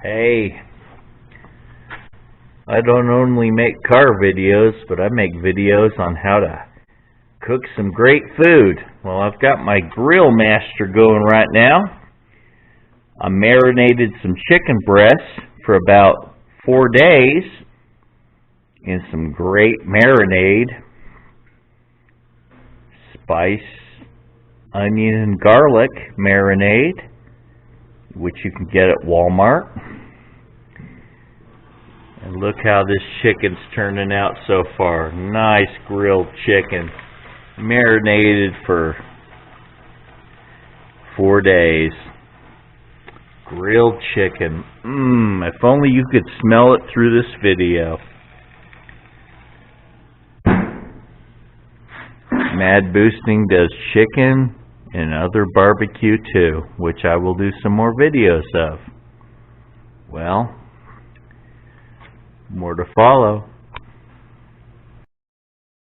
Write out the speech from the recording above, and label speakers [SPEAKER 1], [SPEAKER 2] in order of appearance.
[SPEAKER 1] Hey, I don't only make car videos, but I make videos on how to cook some great food. Well, I've got my grill master going right now. I marinated some chicken breasts for about 4 days in some great marinade, spice, onion, and garlic marinade, which you can get at Walmart. And look how this chicken's turning out so far. Nice grilled chicken, marinated for 4 days. Grilled chicken. If only you could smell it through this video. Mad Boosting does chicken and other barbecue too, which I will do some more videos of. Well, more to follow.